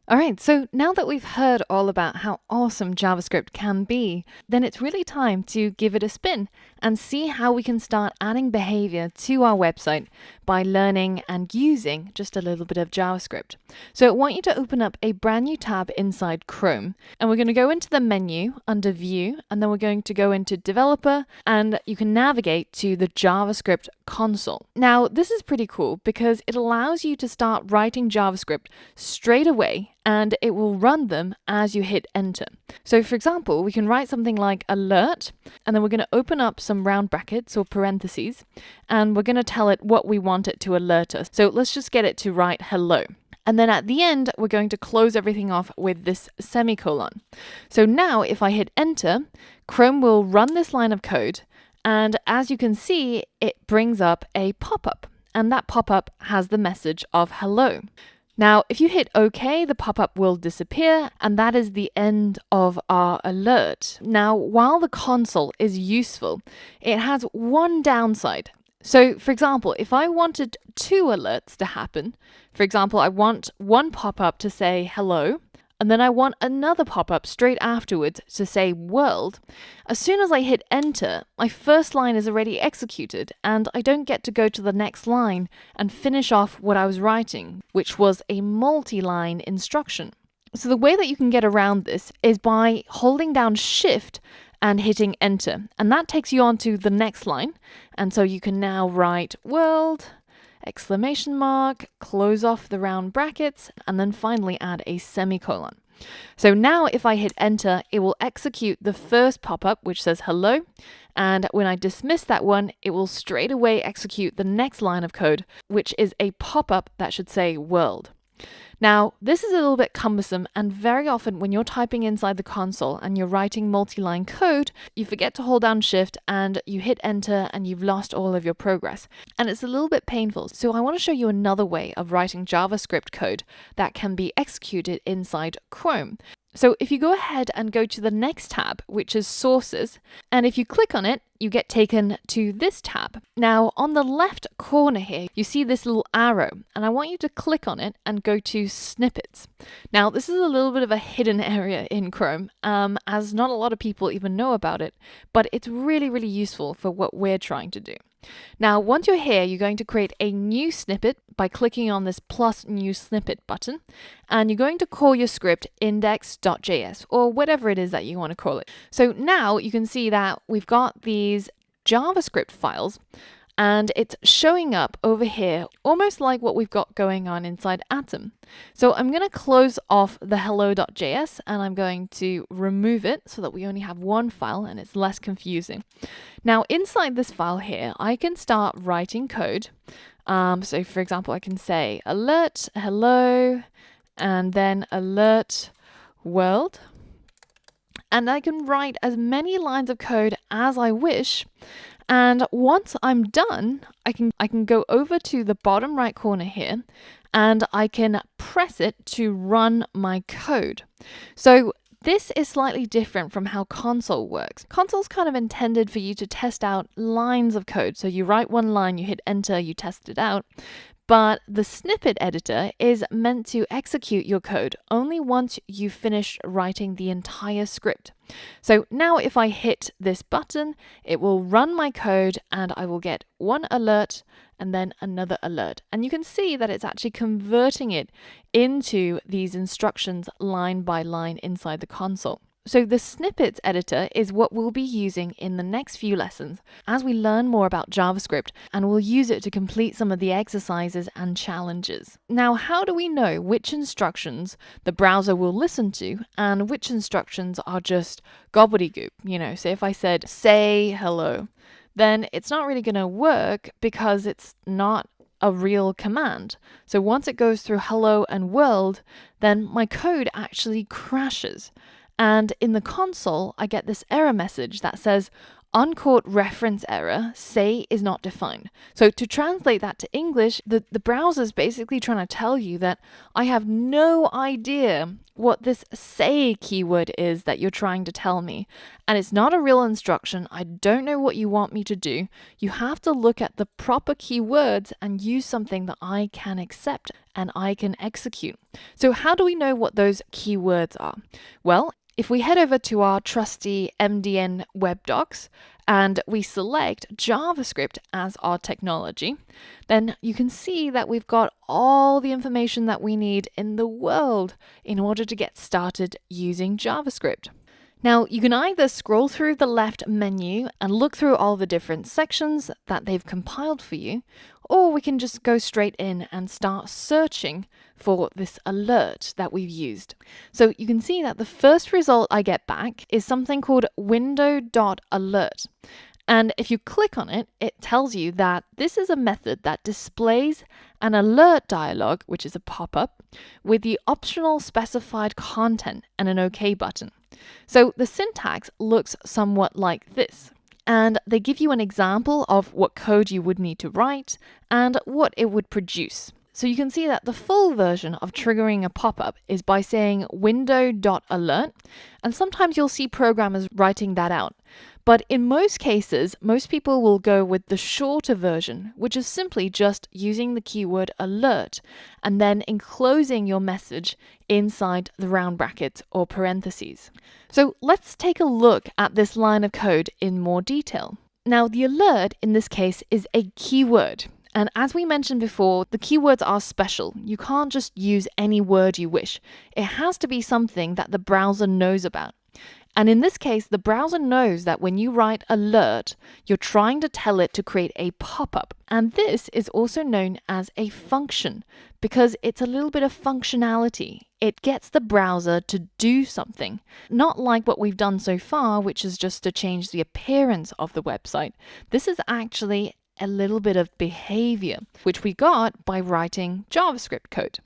All right, so now that we've heard all about how awesome JavaScript can be, then it's really time to give it a spin and see how we can start adding behavior to our website by learning and using just a little bit of JavaScript. So I want you to open up a brand new tab inside Chrome, and we're going to go into the menu under View, and then we're going to go into Developer, and you can navigate to the JavaScript console. Now, this is pretty cool because it allows you to start writing JavaScript straight away, and it will run them as you hit enter. So for example, we can write something like alert, and then we're going to open up some round brackets or parentheses, and we're going to tell it what we want it to alert us. So let's just get it to write hello. And then at the end, we're going to close everything off with this semicolon. So now if I hit enter, Chrome will run this line of code, and as you can see, it brings up a pop-up, and that pop-up has the message of hello. Now, if you hit OK, the pop-up will disappear, and that is the end of our alert. Now, while the console is useful, it has one downside. So, for example, if I wanted two alerts to happen, for example, I want one pop-up to say hello, and then I want another pop-up straight afterwards to say world, as soon as I hit enter, my first line is already executed, and I don't get to go to the next line and finish off what I was writing, which was a multi-line instruction. So the way that you can get around this is by holding down Shift and hitting enter, and that takes you on to the next line, and so you can now write world, exclamation mark, close off the round brackets, and then finally add a semicolon. So now if I hit enter, it will execute the first pop-up, which says hello, and when I dismiss that one, it will straight away execute the next line of code, which is a pop-up that should say world. Now, this is a little bit cumbersome, and very often when you're typing inside the console and you're writing multi-line code, you forget to hold down Shift and you hit enter and you've lost all of your progress. And it's a little bit painful. So I want to show you another way of writing JavaScript code that can be executed inside Chrome. So if you go ahead and go to the next tab, which is Sources, and if you click on it, you get taken to this tab. Now, on the left corner here, you see this little arrow, and I want you to click on it and go to Snippets. Now, this is a little bit of a hidden area in Chrome, as not a lot of people even know about it, but it's really, really useful for what we're trying to do. Now, once you're here, you're going to create a new snippet by clicking on this plus new snippet button, and you're going to call your script index.js or whatever it is that you want to call it. So now you can see that we've got these JavaScript files, and it's showing up over here almost like what we've got going on inside Atom. So I'm going to close off the hello.js and I'm going to remove it so that we only have one file and it's less confusing. Now inside this file here, I can start writing code. So for example, I can say alert hello and then alert world. And I can write as many lines of code as I wish. And once I'm done, I can go over to the bottom right corner here and I can press it to run my code. So this is slightly different from how console works. Console's kind of intended for you to test out lines of code. So you write one line, you hit enter, you test it out. But the snippet editor is meant to execute your code only once you finish writing the entire script. So now if I hit this button, it will run my code and I will get one alert and then another alert. And you can see that it's actually converting it into these instructions line by line inside the console. So the snippets editor is what we'll be using in the next few lessons as we learn more about JavaScript, and we'll use it to complete some of the exercises and challenges. Now, how do we know which instructions the browser will listen to and which instructions are just gobbledygook? You know, so if I said say hello, then it's not really going to work because it's not a real command. So once it goes through hello and world, then my code actually crashes. And in the console, I get this error message that says, uncaught reference error, say is not defined. So to translate that to English, the browser is basically trying to tell you that I have no idea what this say keyword is that you're trying to tell me. And it's not a real instruction. I don't know what you want me to do. You have to look at the proper keywords and use something that I can accept and I can execute. So how do we know what those keywords are? Well, if we head over to our trusty MDN web docs and we select JavaScript as our technology, then you can see that we've got all the information that we need in the world in order to get started using JavaScript. Now, you can either scroll through the left menu and look through all the different sections that they've compiled for you, or we can just go straight in and start searching for this alert that we've used. So you can see that the first result I get back is something called window.alert. And if you click on it, it tells you that this is a method that displays an alert dialog, which is a pop-up, with the optional specified content and an OK button. So the syntax looks somewhat like this. And they give you an example of what code you would need to write and what it would produce. So you can see that the full version of triggering a pop-up is by saying window.alert, and sometimes you'll see programmers writing that out. But in most cases, most people will go with the shorter version, which is simply just using the keyword alert and then enclosing your message inside the round brackets or parentheses. So let's take a look at this line of code in more detail. Now, the alert in this case is a keyword. And as we mentioned before, the keywords are special. You can't just use any word you wish. It has to be something that the browser knows about. And in this case, the browser knows that when you write alert, you're trying to tell it to create a pop-up. And this is also known as a function because it's a little bit of functionality. It gets the browser to do something, not like what we've done so far, which is just to change the appearance of the website. This is actually a little bit of behavior, which we got by writing JavaScript code.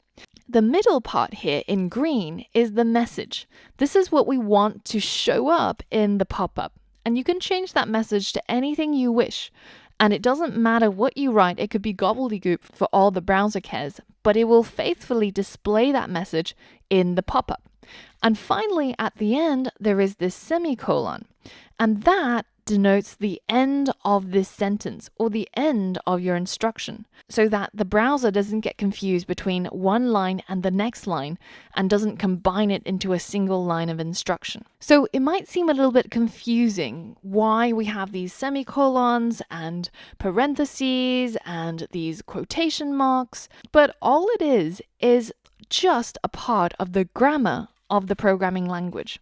The middle part here in green is the message. This is what we want to show up in the pop-up. And you can change that message to anything you wish. And it doesn't matter what you write, it could be gobbledygook for all the browser cares, but it will faithfully display that message in the pop-up. And finally, at the end, there is this semicolon. And that denotes the end of this sentence or the end of your instruction so that the browser doesn't get confused between one line and the next line and doesn't combine it into a single line of instruction. So it might seem a little bit confusing why we have these semicolons and parentheses and these quotation marks, but all it is just a part of the grammar of the programming language.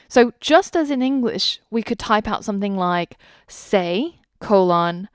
So just as in English, we could type out something like say, colon,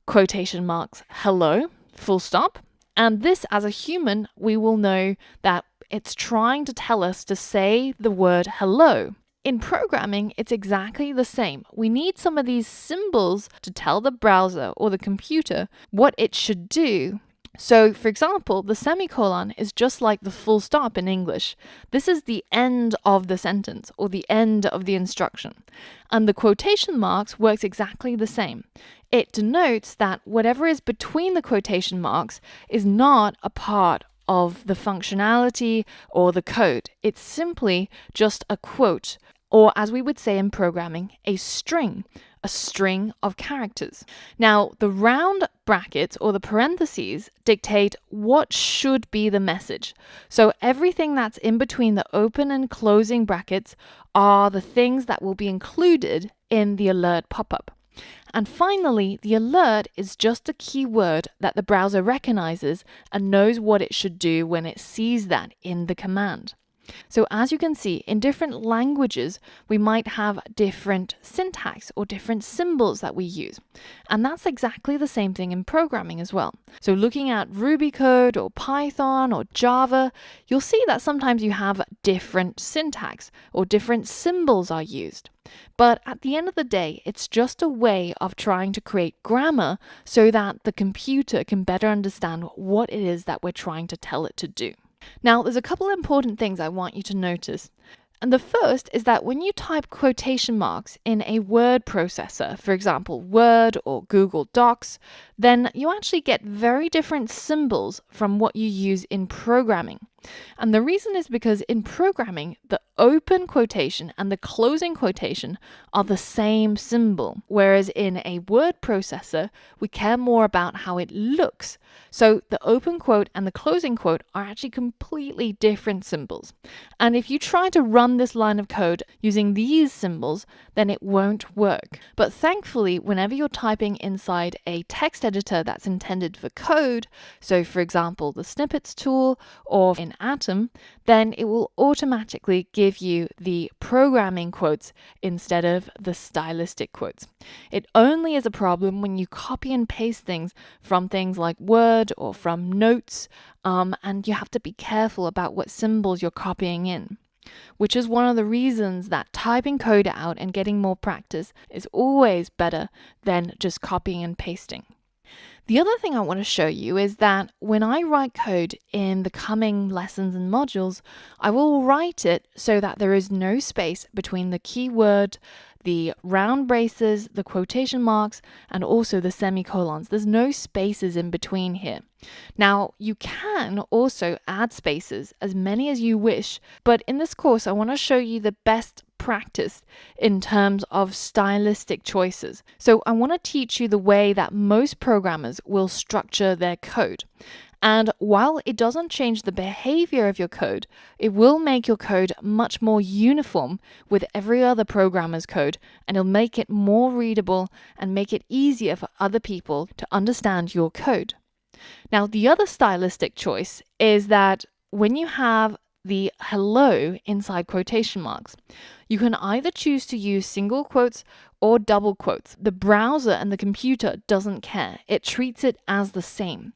quotation marks, hello, full stop. And this, as a human, we will know that it's trying to tell us to say the word hello. In programming, it's exactly the same. We need some of these symbols to tell the browser or the computer what it should do. So, for example, the semicolon is just like the full stop in English. This is the end of the sentence or the end of the instruction. And the quotation marks works exactly the same. It denotes that whatever is between the quotation marks is not a part of the functionality or the code. It's simply just a quote, or as we would say in programming, a string of characters. Now, the round brackets or the parentheses dictate what should be the message. So everything that's in between the open and closing brackets are the things that will be included in the alert pop-up. And finally, the alert is just a keyword that the browser recognizes and knows what it should do when it sees that in the command. So as you can see, in different languages, we might have different syntax or different symbols that we use. And that's exactly the same thing in programming as well. So looking at Ruby code or Python or Java, you'll see that sometimes you have different syntax or different symbols are used. But at the end of the day, it's just a way of trying to create grammar so that the computer can better understand what it is that we're trying to tell it to do. Now, there's a couple important things I want you to notice. And the first is that when you type quotation marks in a word processor, for example, Word or Google Docs, then you actually get very different symbols from what you use in programming. And the reason is because in programming, the open quotation and the closing quotation are the same symbol, whereas in a word processor, we care more about how it looks. So the open quote and the closing quote are actually completely different symbols. And if you try to run this line of code using these symbols, then it won't work. But thankfully, whenever you're typing inside a text editor that's intended for code, so for example, the snippets tool or in Atom, then it will automatically give you the programming quotes instead of the stylistic quotes. It only is a problem when you copy and paste things from things like Word or from notes, and you have to be careful about what symbols you're copying in, which is one of the reasons that typing code out and getting more practice is always better than just copying and pasting. The other thing I want to show you is that when I write code in the coming lessons and modules, I will write it so that there is no space between the keyword, the round braces, the quotation marks, and also the semicolons. There's no spaces in between here. Now, you can also add spaces, as many as you wish, but in this course, I want to show you the best practice in terms of stylistic choices. So I want to teach you the way that most programmers will structure their code. And while it doesn't change the behavior of your code, it will make your code much more uniform with every other programmer's code, and it'll make it more readable and make it easier for other people to understand your code. Now, the other stylistic choice is that when you have the hello inside quotation marks, you can either choose to use single quotes or double quotes. The browser and the computer doesn't care. It treats it as the same.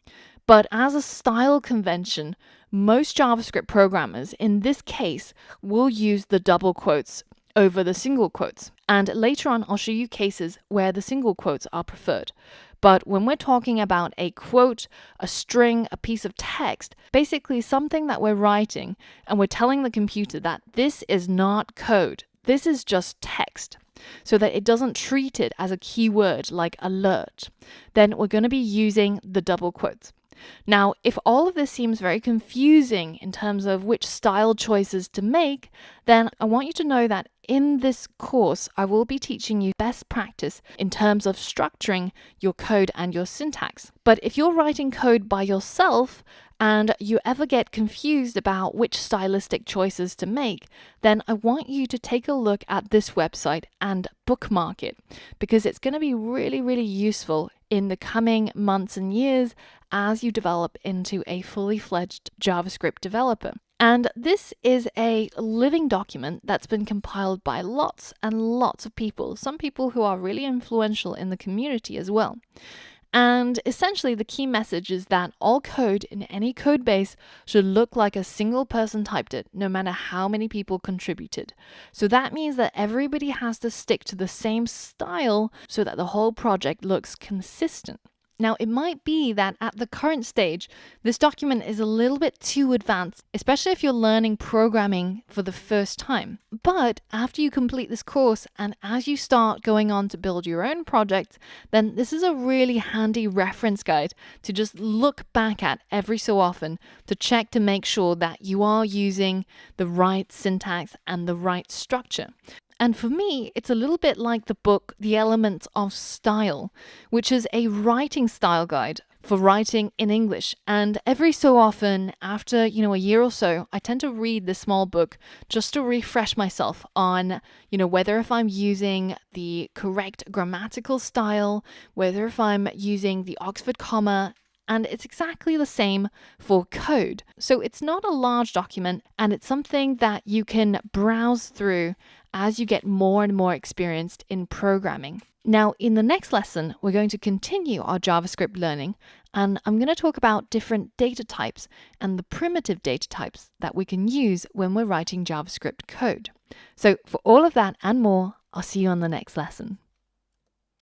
But as a style convention, most JavaScript programmers in this case will use the double quotes over the single quotes. And later on, I'll show you cases where the single quotes are preferred. But when we're talking about a quote, a string, a piece of text, basically something that we're writing and we're telling the computer that this is not code, this is just text, so that it doesn't treat it as a keyword like alert, then we're going to be using the double quotes. Now, if all of this seems very confusing in terms of which style choices to make, then I want you to know that in this course, I will be teaching you best practice in terms of structuring your code and your syntax. But if you're writing code by yourself and you ever get confused about which stylistic choices to make, then I want you to take a look at this website and bookmark it, because it's going to be really, really useful in the coming months and years as you develop into a fully fledged JavaScript developer. And this is a living document that's been compiled by lots and lots of people, some people who are really influential in the community as well. And essentially, the key message is that all code in any code base should look like a single person typed it, no matter how many people contributed. So that means that everybody has to stick to the same style so that the whole project looks consistent. Now, it might be that at the current stage, this document is a little bit too advanced, especially if you're learning programming for the first time. But after you complete this course and as you start going on to build your own projects, then this is a really handy reference guide to just look back at every so often to check to make sure that you are using the right syntax and the right structure. And for me, it's a little bit like the book, The Elements of Style, which is a writing style guide for writing in English. And every so often, after, a year or so, I tend to read this small book just to refresh myself on, whether if I'm using the correct grammatical style, whether if I'm using the Oxford comma. And it's exactly the same for code. So it's not a large document, and it's something that you can browse through as you get more and more experienced in programming. Now, in the next lesson, we're going to continue our JavaScript learning, and I'm going to talk about different data types and the primitive data types that we can use when we're writing JavaScript code. So for all of that and more, I'll see you on the next lesson.